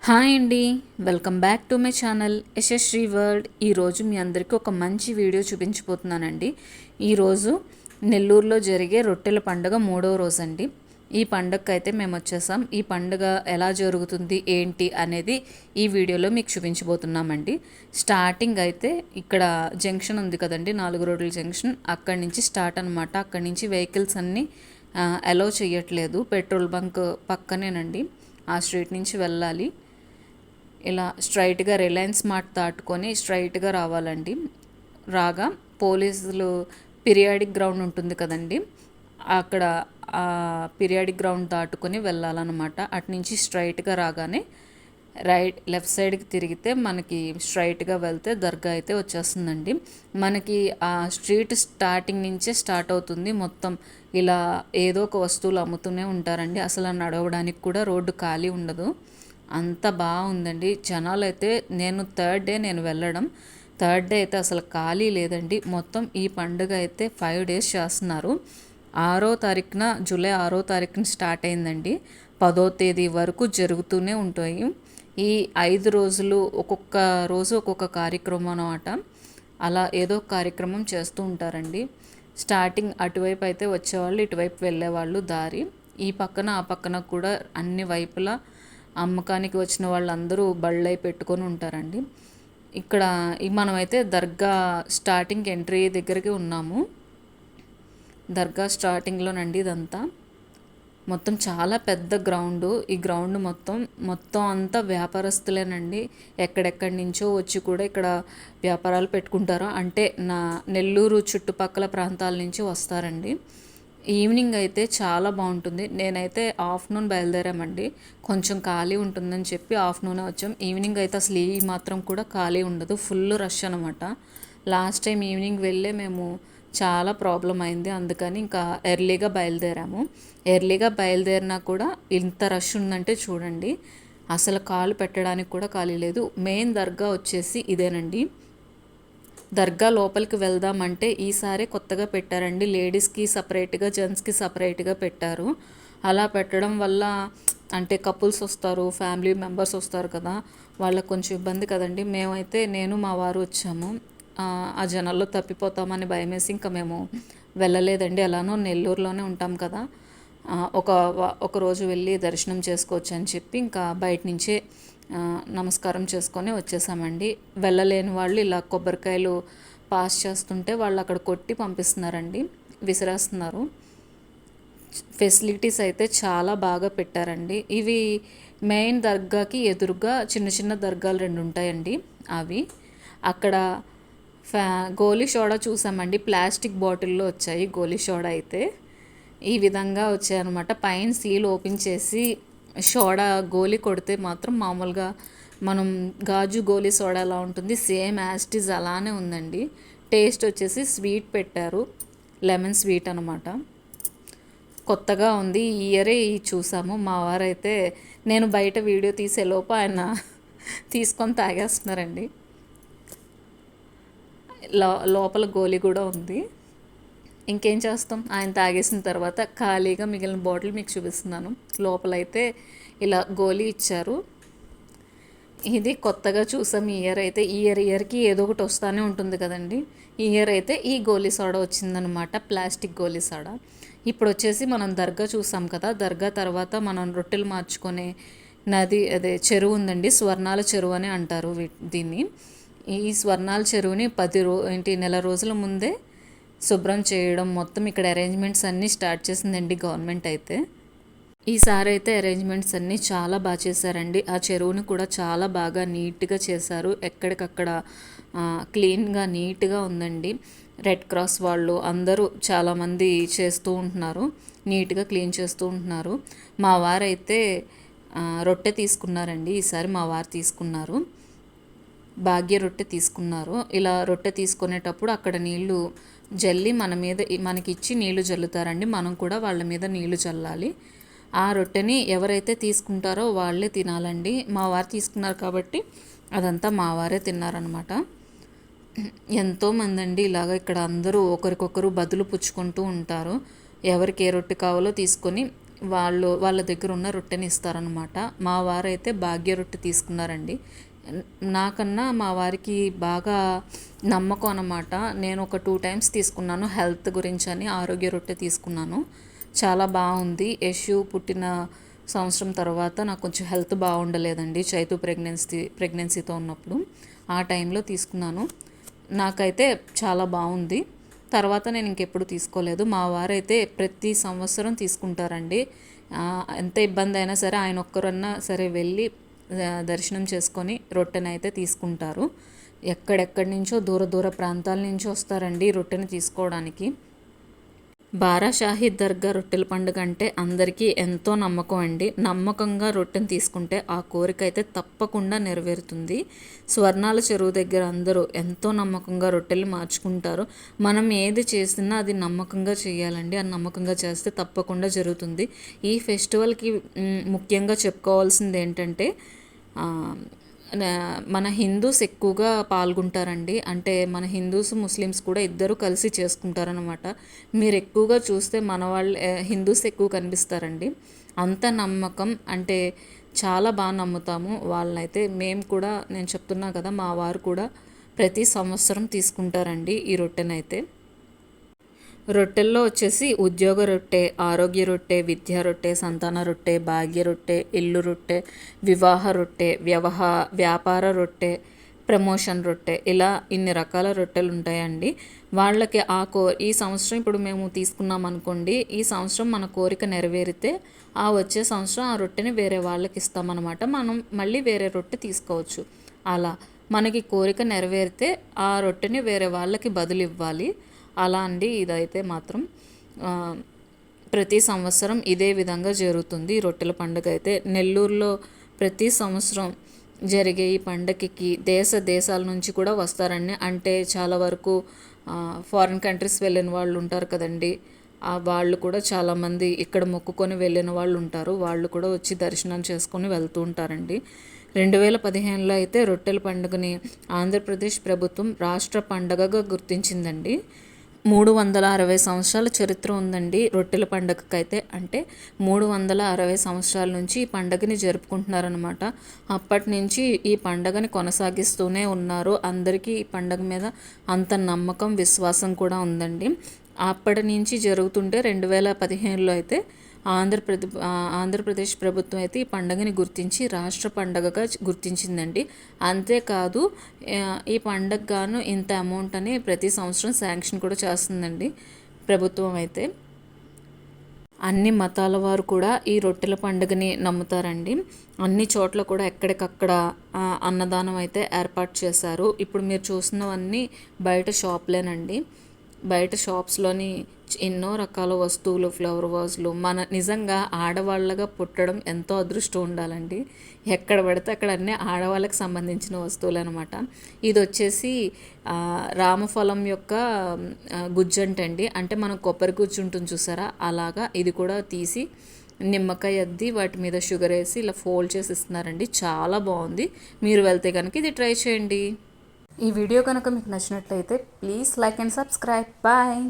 Hi అండి, welcome back to my channel Yashasri world. ఈరోజు మీ అందరికీ ఒక మంచి వీడియో చూపించబోతున్నానండి. ఈరోజు నెల్లూరులో జరిగే రొట్టెల పండుగ 3వ రోజు అండి. ఈ పండుగకి అయితే మేము వచ్చేసాం. ఈ పండుగ ఎలా జరుగుతుంది ఏంటి అనేది ఈ వీడియోలో మీకు చూపించబోతున్నామండి. స్టార్టింగ్ అయితే ఇక్కడ జంక్షన్ ఉంది కదండి, 4 రోడ్ల జంక్షన్, అక్కడి నుంచి స్టార్ట్ అనమాట. అక్కడి నుంచి వెహికల్స్ అన్నీ అలౌ చేయట్లేదు. పెట్రోల్ బంక్ పక్కనేనండి, ఆ స్ట్రీట్ నుంచి వెళ్ళాలి. ఇలా స్ట్రైట్గా రిలయన్స్ మార్ట్ దాటుకొని స్ట్రైట్గా రావాలండి. రాగా పోలీసులు పిరియాడిక్ గ్రౌండ్ ఉంటుంది కదండి, అక్కడ పిరియాడిక్ గ్రౌండ్ దాటుకొని వెళ్ళాలన్నమాట. అటు నుంచి స్ట్రైట్గా రాగానే లెఫ్ట్ సైడ్కి తిరిగితే మనకి స్ట్రైట్గా వెళ్తే దర్గా అయితే వచ్చేస్తుందండి. మనకి ఆ స్ట్రీట్ స్టార్టింగ్ నుంచే స్టార్ట్ అవుతుంది. మొత్తం ఇలా ఏదో ఒక వస్తువులు అమ్ముతూనే ఉంటారండి. అసలు నడవడానికి కూడా రోడ్డు ఖాళీ ఉండదు, అంత బాగుందండి. జనాలు అయితే నేను థర్డ్ డే వెళ్ళడం, థర్డ్ డే అయితే అసలు ఖాళీ లేదండి. మొత్తం ఈ పండుగ అయితే 5 days చేస్తున్నారు. 6వ తారీఖున, జూలై 6వ తారీఖున స్టార్ట్ అయిందండి. 10వ తేదీ వరకు జరుగుతూనే ఉంటాయి. ఈ 5 రోజులు ఒక్కొక్క రోజు ఒక్కొక్క కార్యక్రమం అన్నమాట. అలా ఏదో కార్యక్రమం చేస్తూ ఉంటారండి. స్టార్టింగ్ అటువైపు అయితే వచ్చేవాళ్ళు, ఇటువైపు వెళ్ళేవాళ్ళు దారి. ఈ పక్కన ఆ పక్కన కూడా అన్ని వైపులా అమ్మకానికి వచ్చిన వాళ్ళందరూ బళ్ళై పెట్టుకొని ఉంటారండి. ఇక్కడ మనమైతే దర్గా స్టార్టింగ్ ఎంట్రీ దగ్గరికి ఉన్నాము. దర్గా స్టార్టింగ్లోనండి ఇదంతా. మొత్తం చాలా పెద్ద గ్రౌండు. ఈ గ్రౌండ్ మొత్తం అంతా వ్యాపారస్తులేనండి. ఎక్కడెక్కడి నుంచో వచ్చి కూడా ఇక్కడ వ్యాపారాలు పెట్టుకుంటారు. అంటే నెల్లూరు చుట్టుపక్కల ప్రాంతాల నుంచి వస్తారండి. ఈవినింగ్ అయితే చాలా బాగుంటుంది. నేనైతే ఆఫ్టర్నూన్ బయలుదేరామండి, కొంచెం ఖాళీ ఉంటుందని చెప్పి ఆఫ్టర్నూనే వచ్చాం. ఈవినింగ్ అయితే అసలు ఈ మాత్రం కూడా ఖాళీ ఉండదు, ఫుల్ రష్ అనమాట. లాస్ట్ టైం ఈవినింగ్ వెళ్ళే మేము చాలా ప్రాబ్లం అయింది, అందుకని ఇంకా ఎర్లీగా బయలుదేరాము. ఎర్లీగా బయలుదేరినా కూడా ఇంత రష్ ఉందంటే చూడండి, అసలు కాలు పెట్టడానికి కూడా ఖాళీ లేదు. మెయిన్ దర్గా వచ్చేసి ఇదేనండి. దర్గా లోపలికి వెళ్దామంటే ఈసారి కొత్తగా పెట్టారండి. లేడీస్కి సపరేట్గా, జెంట్స్కి సపరేట్గా పెట్టారు. అలా పెట్టడం వల్ల అంటే కపుల్స్ వస్తారు, ఫ్యామిలీ మెంబర్స్ వస్తారు కదా, వాళ్ళకు కొంచెం ఇబ్బంది కదండి. మేమైతే నేను మా వారు వచ్చాము. ఆ జనాల్లో తప్పిపోతామని భయమేసి ఇంకా మేము వెళ్ళలేదండి. ఎలానో నెల్లూరులోనే ఉంటాం కదా, ఒక రోజు వెళ్ళి దర్శనం చేసుకోవచ్చు అని చెప్పి ఇంకా బయట నుంచే నమస్కారం చేసుకొని వచ్చేసామండి. వెళ్ళలేని వాళ్ళు ఇలా కొబ్బరికాయలు పాస్ చేస్తుంటే వాళ్ళు అక్కడ కొట్టి పంపిస్తున్నారండి, విసిరేస్తున్నారు. ఫెసిలిటీస్ అయితే చాలా బాగా పెట్టారండి. ఇవి మెయిన్ దర్గాకి ఎదురుగా చిన్న చిన్న దర్గాలు 2 ఉంటాయండి. అవి అక్కడ గోలీ సోడా చూసామండి, ప్లాస్టిక్ బాటిల్లో వచ్చాయి గోలీ సోడా అయితే. ఈ విధంగా వచ్చాయన్నమాట. పైన సీల్ ఓపెన్ చేసి సోడా గోలీ కొడితే మాత్రం మామూలుగా మనం గాజు గోలీ సోడా ఎలా ఉంటుంది, సేమ్ యాస్టిజ్ అలానే ఉందండి. టేస్ట్ వచ్చేసి స్వీట్ పెట్టారు, లెమన్ స్వీట్ అనమాట. కొత్తగా ఉంది, ఈ ఇయరే చూసాము. మా వారైతే నేను బయట వీడియో తీసేలోపు ఆయన తీసుకొని తాగేస్తున్నారండి. లోపల గోలీ కూడా ఉంది. ఇంకేం చేస్తాం, ఆయన తాగేసిన తర్వాత ఖాళీగా మిగిలిన బాటిల్ మీకు చూపిస్తున్నాను. లోపలైతే ఇలా గోలీ ఇచ్చారు. ఇది కొత్తగా చూసాం ఈ ఇయర్ అయితే. ఇయర్కి ఏదో ఒకటి వస్తూనే ఉంటుంది కదండి. ఈ ఇయర్ అయితే ఈ గోలీ సోడా వచ్చిందనమాట, ప్లాస్టిక్ గోలీ సోడా. ఇప్పుడు వచ్చేసి మనం దర్గా చూసాం కదా, దర్గా తర్వాత మనం రొట్టెలు మార్చుకునే నది, అదే చెరువు ఉందండి, స్వర్ణాల చెరువు అని అంటారు దీన్ని. ఈ స్వర్ణాల చెరువుని నెల రోజుల ముందే శుభ్రం చేయడం, మొత్తం ఇక్కడ అరేంజ్మెంట్స్ అన్నీ స్టార్ట్ చేసిందండి గవర్నమెంట్ అయితే. ఈసారి అయితే అరేంజ్మెంట్స్ అన్నీ చాలా బాగా చేశారండి. ఆ చెరువుని కూడా చాలా బాగా నీట్గా చేశారు. ఎక్కడికక్కడ క్లీన్గా నీట్గా ఉందండి. రెడ్ క్రాస్ వాళ్ళు అందరూ చాలామంది చేస్తూ ఉంటున్నారు, నీట్గా క్లీన్ చేస్తూ ఉంటున్నారు. మా వారైతే రొట్టె తీసుకున్నారండి. ఈసారి మా వారు తీసుకున్నారు, భాగ్య రొట్టె తీసుకున్నారు. ఇలా రొట్టె తీసుకునేటప్పుడు అక్కడ నీళ్లు జల్లి మనకి ఇచ్చి నీళ్లు జల్లుతారండి. మనం కూడా వాళ్ళ మీద నీళ్లు చల్లాలి. ఆ రొట్టెని ఎవరైతే తీసుకుంటారో వాళ్ళే తినాలండి. మా వారు తీసుకున్నారు కాబట్టి అదంతా మా వారే తిన్నారనమాట. ఎంతోమంది అండి ఇలాగ ఇక్కడ అందరూ ఒకరికొకరు బదులు పుచ్చుకుంటూ ఉంటారు. ఎవరికి ఏ రొట్టె కావాలో తీసుకొని వాళ్ళ దగ్గర ఉన్న రొట్టెని ఇస్తారనమాట. మా వారైతే భాగ్య రొట్టె తీసుకున్నారండి. నాకన్నా మా వారికి బాగా నమ్మకం అన్నమాట. నేను ఒక 2 టైమ్స్ తీసుకున్నాను హెల్త్ గురించి అని, ఆరోగ్య రొట్టె తీసుకున్నాను. చాలా బాగుంది. యశు పుట్టిన సంవత్సరం తర్వాత నాకు కొంచెం హెల్త్ బాగుండలేదండి, చైతు ప్రెగ్నెన్సీతో ఉన్నప్పుడు. ఆ టైంలో తీసుకున్నాను. నాకైతే చాలా బాగుంది. తర్వాత నేను ఇంకెప్పుడు తీసుకోలేదు. మా వారైతే ప్రతి సంవత్సరం తీసుకుంటారండి. ఎంత ఇబ్బంది అయినా సరే ఆయన ఒక్కరన్నా సరే వెళ్ళి దర్శనం చేసుకొని రొట్టెనైతే తీసుకుంటారు. ఎక్కడెక్కడి నుంచో దూర ప్రాంతాల నుంచి వస్తారండి రొట్టెని తీసుకోవడానికి. బారాషాహి దర్గా రొట్టెల పండుగ అంటే అందరికీ ఎంతో నమ్మకం అండి. నమ్మకంగా రొట్టెని తీసుకుంటే ఆ కోరిక అయితే తప్పకుండా నెరవేరుతుంది. స్వర్ణాల చెరువు దగ్గర అందరూ ఎంతో నమ్మకంగా రొట్టెలు మార్చుకుంటారు. మనం ఏది చేసినా అది నమ్మకంగా చేయాలండి. అది నమ్మకంగా చేస్తే తప్పకుండా జరుగుతుంది. ఈ ఫెస్టివల్కి ముఖ్యంగా చెప్పుకోవాల్సింది ఏంటంటే మన హిందూస్ ఎక్కువగా పాల్గొంటారండి. అంటే మన హిందూస్ ముస్లిమ్స్ కూడా ఇద్దరు కలిసి చేసుకుంటారనమాట. మీరు ఎక్కువగా చూస్తే మన వాళ్ళు హిందూస్ ఎక్కువ కనిపిస్తారండి. అంత నమ్మకం అంటే చాలా బాగా నమ్ముతాము వాళ్ళనైతే. మేము కూడా, నేను చెప్తున్నా కదా, మా వారు కూడా ప్రతి సంవత్సరం తీసుకుంటారండి ఈ రొట్టెనైతే. రొట్టెల్లో వచ్చేసి ఉద్యోగ రొట్టె, ఆరోగ్య రొట్టె, విద్యా రొట్టె, సంతాన రొట్టె, భాగ్య రొట్టె, ఇల్లు రొట్టె, వివాహ రొట్టె, వ్యాపార రొట్టె, ప్రమోషన్ రొట్టె, ఇలా ఇన్ని రకాల రొట్టెలు ఉంటాయండి. వాళ్ళకి ఈ సంవత్సరం ఇప్పుడు మేము తీసుకున్నాం అనుకోండి, ఈ సంవత్సరం మన కోరిక నెరవేరితే వచ్చే సంవత్సరం ఆ రొట్టెని వేరే వాళ్ళకి ఇస్తామన్నమాట. మనం మళ్ళీ వేరే రొట్టె తీసుకోవచ్చు. అలా మనకి కోరిక నెరవేరితే ఆ రొట్టెని వేరే వాళ్ళకి బదులు ఇవ్వాలి. అలా అండి. ఇదైతే మాత్రం ప్రతి సంవత్సరం ఇదే విధంగా జరుగుతుంది. రొట్టెల పండుగ అయితే నెల్లూరులో ప్రతి సంవత్సరం జరిగే ఈ పండగకి దేశాల నుంచి కూడా వస్తారండి. అంటే చాలా వరకు ఫారిన్ కంట్రీస్ వెళ్ళిన వాళ్ళు ఉంటారు కదండి, వాళ్ళు కూడా చాలామంది ఇక్కడ మొక్కుకొని వెళ్ళిన వాళ్ళు ఉంటారు. వాళ్ళు కూడా వచ్చి దర్శనం చేసుకొని వెళ్తూ ఉంటారండి. 2015లో అయితే రొట్టెల పండుగని ఆంధ్రప్రదేశ్ ప్రభుత్వం రాష్ట్ర పండుగగా గుర్తించిందండి. 360 సంవత్సరాల చరిత్ర ఉందండి రొట్టెల పండుగకైతే. అంటే 360 సంవత్సరాల నుంచి ఈ పండుగని జరుపుకుంటున్నారనమాట. అప్పటి నుంచి ఈ పండుగని కొనసాగిస్తూనే ఉన్నారు. అందరికీ ఈ పండుగ మీద అంత నమ్మకం, విశ్వాసం కూడా ఉందండి. అప్పటి నుంచి జరుగుతుంటే 2015లో అయితే ఆంధ్రప్రదేశ్ ప్రభుత్వం అయితే ఈ పండుగని గుర్తించి రాష్ట్ర పండుగగా గుర్తించిందండి. అంతేకాదు ఈ పండుగ గాను ఇంత అమౌంట్ అని ప్రతి సంవత్సరం శాంక్షన్ కూడా చేస్తుందండి ప్రభుత్వం అయితే. అన్ని మతాల వారు కూడా ఈ రొట్టెల పండుగని నమ్ముతారండి. అన్ని చోట్ల కూడా ఎక్కడికక్కడ అన్నదానం అయితే ఏర్పాటు చేశారు. ఇప్పుడు మీరు చూస్తున్నవన్నీ బయట షాప్లేనండి. బయట షాప్స్లోని ఎన్నో రకాల వస్తువులు, ఫ్లవర్ వాజ్లు. నిజంగా ఆడవాళ్ళగా పుట్టడం ఎంతో అదృష్టం ఉండాలండి. ఎక్కడ పడితే అక్కడ అన్నీ ఆడవాళ్ళకి సంబంధించిన వస్తువులు అనమాట. ఇది వచ్చేసి రామఫలం యొక్క గుజ్జంటండి. అంటే మనం కొబ్బరి గుజ్జు ఉంటుంది చూసారా, అలాగా ఇది కూడా తీసి నిమ్మకాయ అద్ది వాటి మీద షుగర్ వేసి ఇలా ఫోల్డ్ చేసి ఇస్తున్నారండి. చాలా బాగుంది. మీరు వెళ్తే కనుక ఇది ట్రై చేయండి. ఈ వీడియో కనుక మీకు నచ్చినట్లయితే please like and subscribe. Bye.